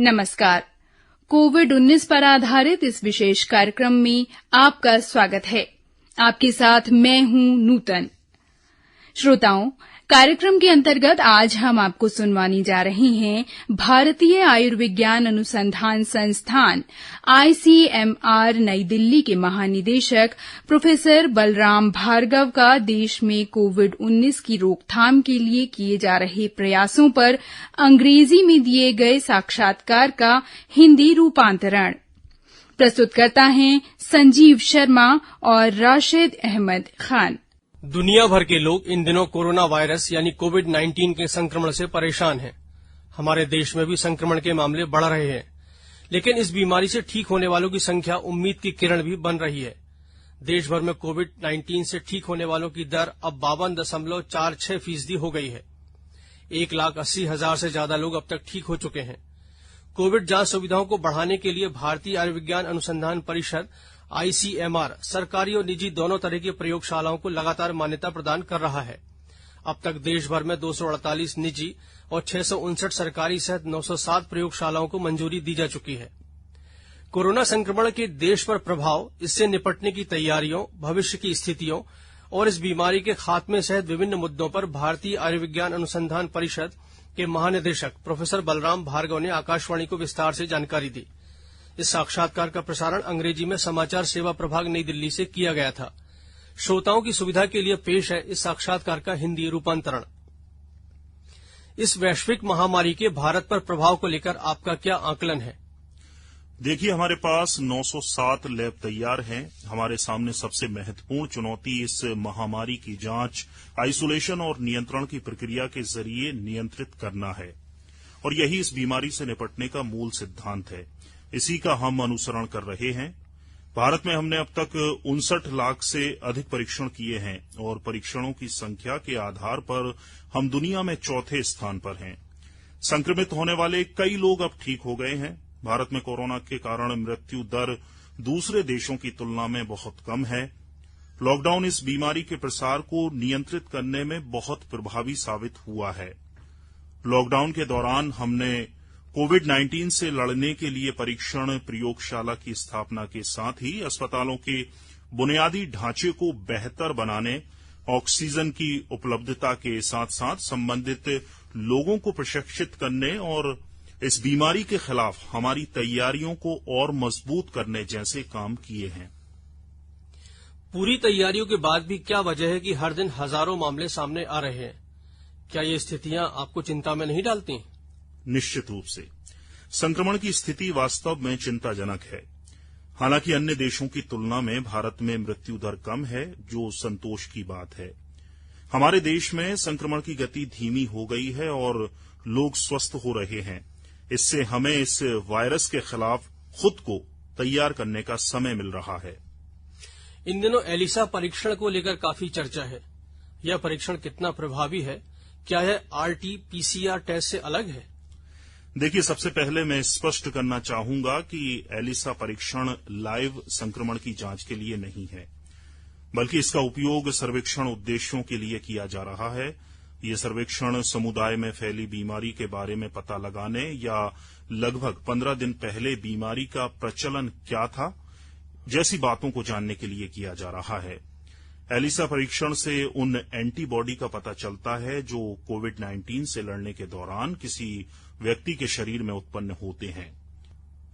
नमस्कार। कोविड-19 पर आधारित इस विशेष कार्यक्रम में आपका स्वागत है। आपके साथ मैं हूं नूतन। श्रोताओं, कार्यक्रम के अंतर्गत आज हम आपको सुनवाने जा रहे हैं भारतीय आयुर्विज्ञान अनुसंधान संस्थान आईसीएमआर नई दिल्ली के महानिदेशक प्रोफेसर बलराम भार्गव का देश में कोविड-19 की रोकथाम के लिए किए जा रहे प्रयासों पर अंग्रेजी में दिए गए साक्षात्कार का हिंदी रूपांतरण। प्रस्तुत करता हैं संजीव शर्मा और राशिद अहमद खान। दुनिया भर के लोग इन दिनों कोरोना वायरस यानी कोविड-19 के संक्रमण से परेशान हैं। हमारे देश में भी संक्रमण के मामले बढ़ रहे हैं, लेकिन इस बीमारी से ठीक होने वालों की संख्या उम्मीद की किरण भी बन रही है। देश भर में कोविड-19 से ठीक होने वालों की दर अब 52.46% हो गई है। 1,80,000 से ज्यादा लोग अब तक ठीक हो चुके हैं। कोविड जांच सुविधाओं को बढ़ाने के लिए भारतीय आयुर्विज्ञान अनुसंधान परिषद आईसीएमआर सरकारी और निजी दोनों तरह की प्रयोगशालाओं को लगातार मान्यता प्रदान कर रहा है। अब तक देश भर में 248 निजी और 659 सरकारी सहित 907 प्रयोगशालाओं को मंजूरी दी जा चुकी है। कोरोना संक्रमण के देश पर प्रभाव, इससे निपटने की तैयारियों, भविष्य की स्थितियों और इस बीमारी के खात्मे सहित विभिन्न मुद्दों पर भारतीय आयुर्विज्ञान अनुसंधान परिषद के महानिदेशक प्रोफेसर बलराम भार्गव ने आकाशवाणी को विस्तार से जानकारी दी। इस साक्षात्कार का प्रसारण अंग्रेजी में समाचार सेवा प्रभाग नई दिल्ली से किया गया था। श्रोताओं की सुविधा के लिए पेश है इस साक्षात्कार का हिंदी रूपांतरण। इस वैश्विक महामारी के भारत पर प्रभाव को लेकर आपका क्या आकलन है? देखिए, हमारे पास 907 लैब तैयार हैं। हमारे सामने सबसे महत्वपूर्ण चुनौती इस महामारी की जांच, आइसोलेशन और नियंत्रण की प्रक्रिया के जरिए नियंत्रित करना है, और यही इस बीमारी से निपटने का मूल सिद्धांत है। इसी का हम अनुसरण कर रहे हैं। भारत में हमने अब तक 59 लाख से अधिक परीक्षण किए हैं और परीक्षणों की संख्या के आधार पर हम दुनिया में चौथे स्थान पर हैं। संक्रमित होने वाले कई लोग अब ठीक हो गए हैं। भारत में कोरोना के कारण मृत्यु दर दूसरे देशों की तुलना में बहुत कम है। लॉकडाउन इस बीमारी के प्रसार को नियंत्रित करने में बहुत प्रभावी साबित हुआ है। लॉकडाउन के दौरान हमने कोविड-19 से लड़ने के लिए परीक्षण प्रयोगशाला की स्थापना के साथ ही अस्पतालों के बुनियादी ढांचे को बेहतर बनाने, ऑक्सीजन की उपलब्धता के साथ साथ संबंधित लोगों को प्रशिक्षित करने और इस बीमारी के खिलाफ हमारी तैयारियों को और मजबूत करने जैसे काम किए हैं। पूरी तैयारियों के बाद भी क्या वजह है कि हर दिन हजारों मामले सामने आ रहे हैं? क्या ये स्थितियां आपको चिंता में नहीं डालती? निश्चित रूप से संक्रमण की स्थिति वास्तव में चिंताजनक है। हालांकि अन्य देशों की तुलना में भारत में मृत्यु दर कम है, जो संतोष की बात है। हमारे देश में संक्रमण की गति धीमी हो गई है और लोग स्वस्थ हो रहे हैं। इससे हमें इस वायरस के खिलाफ खुद को तैयार करने का समय मिल रहा है। इन दिनों एलिसा परीक्षण को लेकर काफी चर्चा है। यह परीक्षण कितना प्रभावी है? क्या यह आरटी-पीसीआर टेस्ट से अलग है? देखिए, सबसे पहले मैं स्पष्ट करना चाहूंगा कि एलिसा परीक्षण लाइव संक्रमण की जांच के लिए नहीं है, बल्कि इसका उपयोग सर्वेक्षण उद्देश्यों के लिए किया जा रहा है। ये सर्वेक्षण समुदाय में फैली बीमारी के बारे में पता लगाने या लगभग 15 दिन पहले बीमारी का प्रचलन क्या था जैसी बातों को जानने के लिए किया जा रहा है। एलिसा परीक्षण से उन एंटीबॉडी का पता चलता है जो कोविड-19 से लड़ने के दौरान किसी व्यक्ति के शरीर में उत्पन्न होते हैं।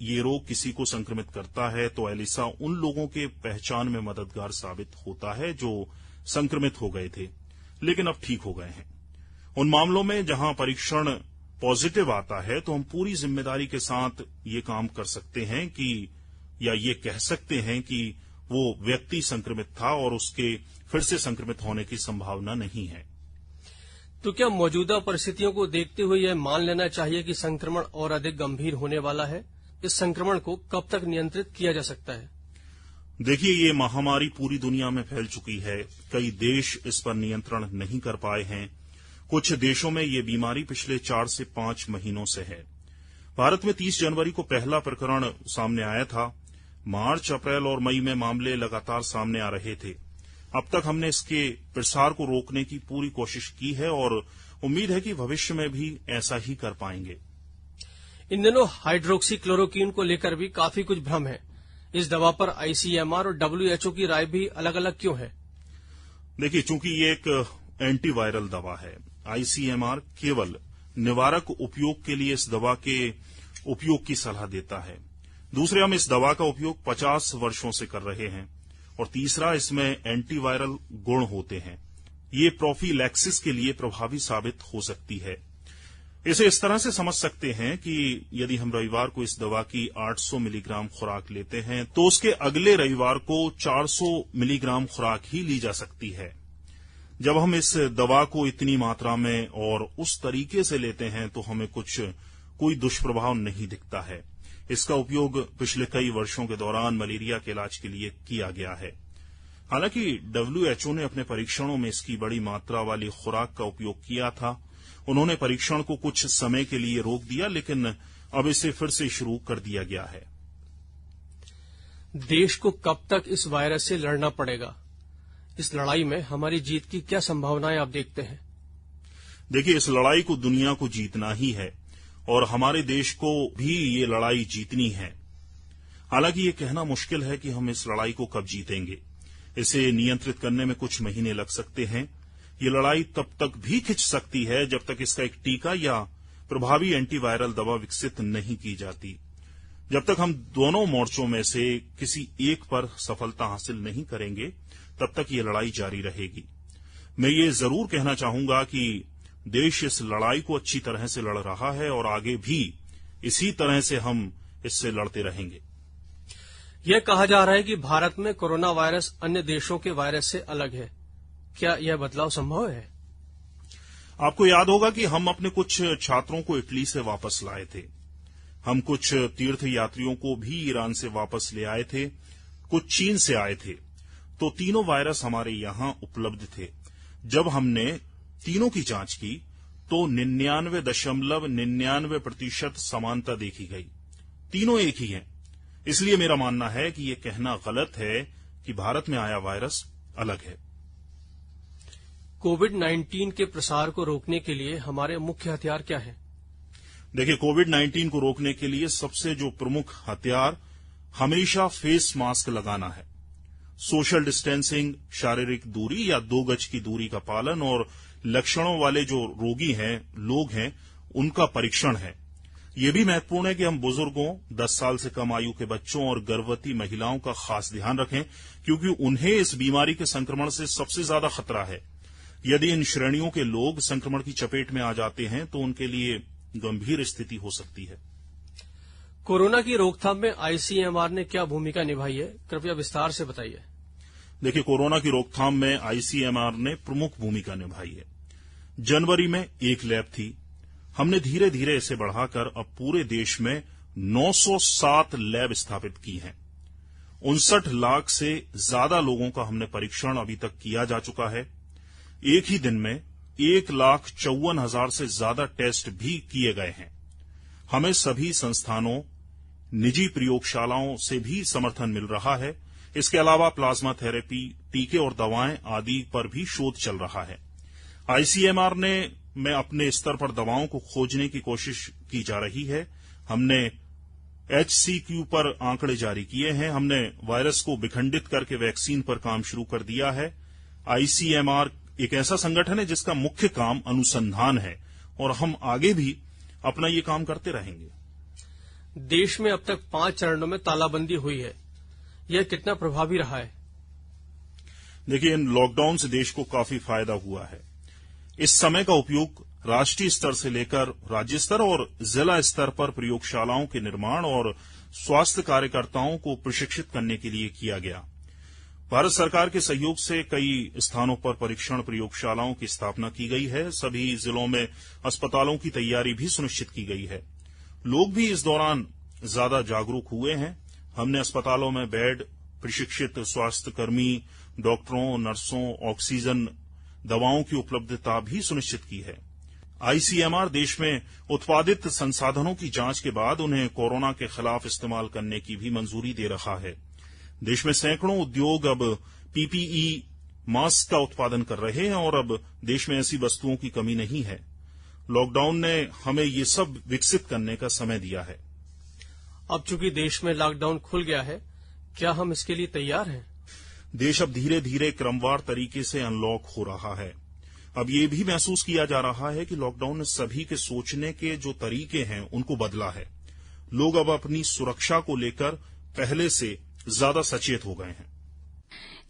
ये रोग किसी को संक्रमित करता है तो एलिसा उन लोगों के पहचान में मददगार साबित होता है जो संक्रमित हो गए थे लेकिन अब ठीक हो गए हैं। उन मामलों में जहां परीक्षण पॉजिटिव आता है तो हम पूरी जिम्मेदारी के साथ ये काम कर सकते हैं या ये कह सकते हैं कि वो व्यक्ति संक्रमित था और उसके फिर से संक्रमित होने की संभावना नहीं है। तो क्या मौजूदा परिस्थितियों को देखते हुए यह मान लेना चाहिए कि संक्रमण और अधिक गंभीर होने वाला है? इस संक्रमण को कब तक नियंत्रित किया जा सकता है? देखिए, ये महामारी पूरी दुनिया में फैल चुकी है। कई देश इस पर नियंत्रण नहीं कर पाए हैं। कुछ देशों में ये बीमारी पिछले 4 से 5 महीनों से है। भारत में 30 जनवरी को पहला प्रकरण सामने आया था। मार्च, अप्रैल और मई में मामले लगातार सामने आ रहे थे। अब तक हमने इसके प्रसार को रोकने की पूरी कोशिश की है और उम्मीद है कि भविष्य में भी ऐसा ही कर पाएंगे। इन दिनों हाइड्रोक्सी क्लोरोक्वीन को लेकर भी काफी कुछ भ्रम है। इस दवा पर आईसीएमआर और डब्ल्यूएचओ की राय भी अलग अलग क्यों है? देखिए, चूंकि ये एक एंटीवायरल दवा है, आईसीएमआर केवल निवारक उपयोग के लिए इस दवा के उपयोग की सलाह देता है। दूसरे, हम इस दवा का उपयोग 50 वर्षों से कर रहे हैं। और तीसरा, इसमें एंटीवायरल गुण होते हैं। ये प्रोफिलैक्सिस के लिए प्रभावी साबित हो सकती है। इसे इस तरह से समझ सकते हैं कि यदि हम रविवार को इस दवा की 800 मिलीग्राम खुराक लेते हैं तो उसके अगले रविवार को 400 मिलीग्राम खुराक ही ली जा सकती है। जब हम इस दवा को इतनी मात्रा में और उस तरीके से लेते हैं तो हमें कोई दुष्प्रभाव नहीं दिखता है। इसका उपयोग पिछले कई वर्षों के दौरान मलेरिया के इलाज के लिए किया गया है। हालांकि डब्ल्यूएचओ ने अपने परीक्षणों में इसकी बड़ी मात्रा वाली खुराक का उपयोग किया था। उन्होंने परीक्षण को कुछ समय के लिए रोक दिया, लेकिन अब इसे फिर से शुरू कर दिया गया है। देश को कब तक इस वायरस से लड़ना पड़ेगा? इस लड़ाई में हमारी जीत की क्या संभावनाएं आप देखते हैं? देखिए, इस लड़ाई को दुनिया को जीतना ही है और हमारे देश को भी ये लड़ाई जीतनी है। हालांकि ये कहना मुश्किल है कि हम इस लड़ाई को कब जीतेंगे। इसे नियंत्रित करने में कुछ महीने लग सकते हैं। ये लड़ाई तब तक भी खिंच सकती है जब तक इसका एक टीका या प्रभावी एंटीवायरल दवा विकसित नहीं की जाती। जब तक हम दोनों मोर्चों में से किसी एक पर सफलता हासिल नहीं करेंगे, तब तक ये लड़ाई जारी रहेगी। मैं ये जरूर कहना चाहूंगा कि देश इस लड़ाई को अच्छी तरह से लड़ रहा है और आगे भी इसी तरह से हम इससे लड़ते रहेंगे। यह कहा जा रहा है कि भारत में कोरोना वायरस अन्य देशों के वायरस से अलग है। क्या यह बदलाव संभव है? आपको याद होगा कि हम अपने कुछ छात्रों को इटली से वापस लाए थे। हम कुछ तीर्थ यात्रियों को भी ईरान से वापस ले आए थे। कुछ चीन से आए थे। तो तीनों वायरस हमारे यहां उपलब्ध थे। जब हमने तीनों की जांच की तो 99.99% समानता देखी गई। तीनों एक ही हैं। इसलिए मेरा मानना है कि यह कहना गलत है कि भारत में आया वायरस अलग है। कोविड-19 के प्रसार को रोकने के लिए हमारे मुख्य हथियार क्या हैं? देखिए, कोविड-19 को रोकने के लिए सबसे जो प्रमुख हथियार हमेशा फेस मास्क लगाना है। सोशल डिस्टेंसिंग, शारीरिक दूरी या 2 गज की दूरी का पालन और लक्षणों वाले जो रोगी हैं, लोग हैं, उनका परीक्षण है। यह भी महत्वपूर्ण है कि हम बुजुर्गों, 10 साल से कम आयु के बच्चों और गर्भवती महिलाओं का खास ध्यान रखें, क्योंकि उन्हें इस बीमारी के संक्रमण से सबसे ज्यादा खतरा है। यदि इन श्रेणियों के लोग संक्रमण की चपेट में आ जाते हैं तो उनके लिए गंभीर स्थिति हो सकती है। कोरोना की रोकथाम में आईसीएमआर ने क्या भूमिका निभाई है? कृपया विस्तार से बताइए। देखिए, कोरोना की रोकथाम में आईसीएमआर ने प्रमुख भूमिका निभाई है। जनवरी में एक लैब थी। हमने धीरे धीरे इसे बढ़ाकर अब पूरे देश में 907 लैब स्थापित की हैं। 59 लाख से ज्यादा लोगों का हमने परीक्षण अभी तक किया जा चुका है। एक ही दिन में 1,54,000 से ज्यादा टेस्ट भी किए गए हैं। हमें सभी संस्थानों, निजी प्रयोगशालाओं से भी समर्थन मिल रहा है। इसके अलावा प्लाज्मा थेरेपी, टीके और दवाएं आदि पर भी शोध चल रहा है। आईसीएमआर में अपने स्तर पर दवाओं को खोजने की कोशिश की जा रही है। हमने HCQ पर आंकड़े जारी किए हैं। हमने वायरस को विखंडित करके वैक्सीन पर काम शुरू कर दिया है। आईसीएमआर एक ऐसा संगठन है जिसका मुख्य काम अनुसंधान है और हम आगे भी अपना ये काम करते रहेंगे। देश में अब तक 5 चरणों में तालाबंदी हुई है। यह कितना प्रभावी रहा है? देखिए, इन लॉकडाउन से देश को काफी फायदा हुआ है। इस समय का उपयोग राष्ट्रीय स्तर से लेकर राज्य स्तर और जिला स्तर पर प्रयोगशालाओं के निर्माण और स्वास्थ्य कार्यकर्ताओं को प्रशिक्षित करने के लिए किया गया। भारत सरकार के सहयोग से कई स्थानों पर परीक्षण प्रयोगशालाओं की स्थापना की गई है। सभी जिलों में अस्पतालों की तैयारी भी सुनिश्चित की गई है। लोग भी इस दौरान ज्यादा जागरूक हुए हैं। हमने अस्पतालों में बेड, प्रशिक्षित स्वास्थ्यकर्मी, डॉक्टरों, नर्सों, ऑक्सीजन, दवाओं की उपलब्धता भी सुनिश्चित की है। आईसीएमआर देश में उत्पादित संसाधनों की जांच के बाद उन्हें कोरोना के खिलाफ इस्तेमाल करने की भी मंजूरी दे रहा है। देश में सैकड़ों उद्योग अब पीपीई मास्क का उत्पादन कर रहे हैं और अब देश में ऐसी वस्तुओं की कमी नहीं है। लॉकडाउन ने हमें ये सब विकसित करने का समय दिया है। अब चूंकि देश में लॉकडाउन खुल गया है, क्या हम इसके लिए तैयार हैं? देश अब धीरे धीरे क्रमवार तरीके से अनलॉक हो रहा है। अब ये भी महसूस किया जा रहा है कि लॉकडाउन ने सभी के सोचने के जो तरीके हैं उनको बदला है। लोग अब अपनी सुरक्षा को लेकर पहले से ज्यादा सचेत हो गए हैं।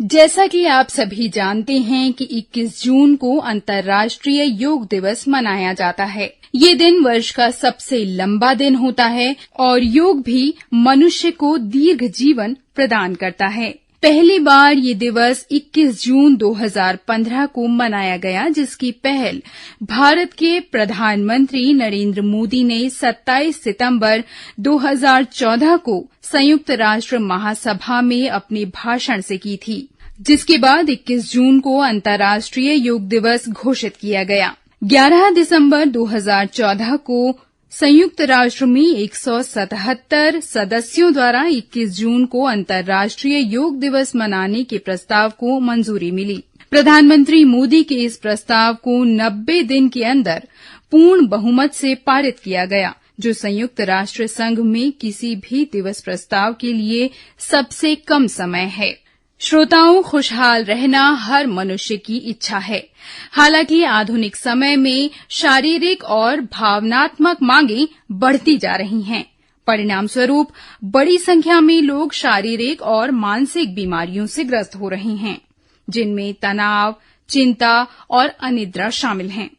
जैसा कि आप सभी जानते हैं कि 21 जून को अंतर्राष्ट्रीय योग दिवस मनाया जाता है। ये दिन वर्ष का सबसे लंबा दिन होता है और योग भी मनुष्य को दीर्घ जीवन प्रदान करता है। पहली बार ये दिवस 21 जून 2015 को मनाया गया, जिसकी पहल भारत के प्रधानमंत्री नरेंद्र मोदी ने 27 सितंबर 2014 को संयुक्त राष्ट्र महासभा में अपने भाषण से की थी, जिसके बाद 21 जून को अंतर्राष्ट्रीय योग दिवस घोषित किया गया। 11 दिसंबर 2014 को संयुक्त राष्ट्र में 177 सदस्यों द्वारा 21 जून को अंतर्राष्ट्रीय योग दिवस मनाने के प्रस्ताव को मंजूरी मिली। प्रधानमंत्री मोदी के इस प्रस्ताव को 90 दिन के अंदर पूर्ण बहुमत से पारित किया गया, जो संयुक्त राष्ट्र संघ में किसी भी दिवस प्रस्ताव के लिए सबसे कम समय है। श्रोताओं, खुशहाल रहना हर मनुष्य की इच्छा है। हालांकि आधुनिक समय में शारीरिक और भावनात्मक मांगें बढ़ती जा रही हैं। परिणाम स्वरूप बड़ी संख्या में लोग शारीरिक और मानसिक बीमारियों से ग्रस्त हो रहे हैं, जिनमें तनाव, चिंता और अनिद्रा शामिल हैं।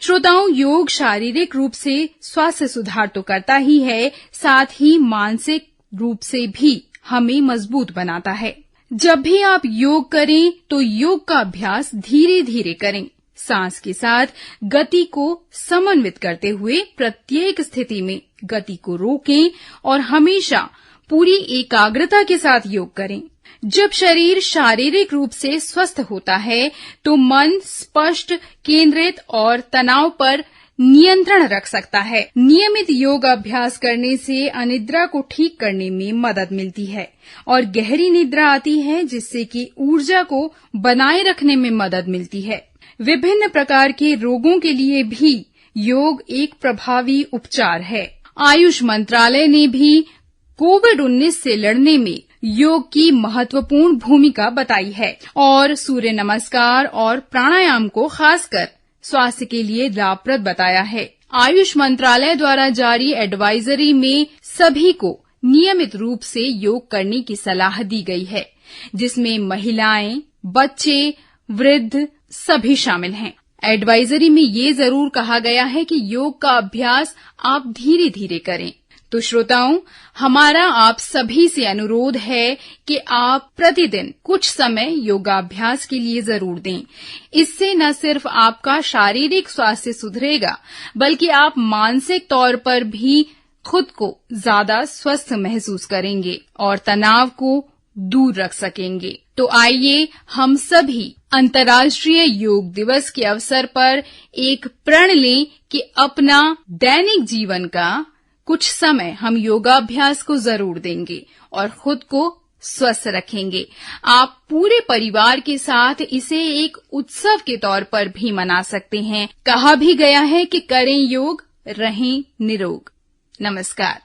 श्रोताओं, योग शारीरिक रूप से स्वास्थ्य सुधार तो करता ही है, साथ ही मानसिक रूप से भी हमें मजबूत बनाता है। जब भी आप योग करें तो योग का अभ्यास धीरे धीरे करें। सांस के साथ गति को समन्वित करते हुए प्रत्येक स्थिति में गति को रोकें और हमेशा पूरी एकाग्रता के साथ योग करें। जब शरीर शारीरिक रूप से स्वस्थ होता है तो मन स्पष्ट, केंद्रित और तनाव पर नियंत्रण रख सकता है। नियमित योग अभ्यास करने से अनिद्रा को ठीक करने में मदद मिलती है और गहरी निद्रा आती है, जिससे कि ऊर्जा को बनाए रखने में मदद मिलती है। विभिन्न प्रकार के रोगों के लिए भी योग एक प्रभावी उपचार है। आयुष मंत्रालय ने भी कोविड-19 से लड़ने में योग की महत्वपूर्ण भूमिका बताई है और सूर्य नमस्कार और प्राणायाम को खासकर स्वास्थ्य के लिए लाभप्रद बताया है। आयुष मंत्रालय द्वारा जारी एडवाइजरी में सभी को नियमित रूप से योग करने की सलाह दी गई है, जिसमें महिलाएं, बच्चे, वृद्ध सभी शामिल हैं। एडवाइजरी में ये जरूर कहा गया है कि योग का अभ्यास आप धीरे धीरे करें। तो श्रोताओं, हमारा आप सभी से अनुरोध है कि आप प्रतिदिन कुछ समय योगाभ्यास के लिए जरूर दें। इससे न सिर्फ आपका शारीरिक स्वास्थ्य सुधरेगा, बल्कि आप मानसिक तौर पर भी खुद को ज्यादा स्वस्थ महसूस करेंगे और तनाव को दूर रख सकेंगे। तो आइए हम सभी अंतर्राष्ट्रीय योग दिवस के अवसर पर एक प्रण लें कि अपना दैनिक जीवन का कुछ समय हम योगाभ्यास को जरूर देंगे और खुद को स्वस्थ रखेंगे। आप पूरे परिवार के साथ इसे एक उत्सव के तौर पर भी मना सकते हैं। कहा भी गया है कि करें योग, रहें निरोग। नमस्कार।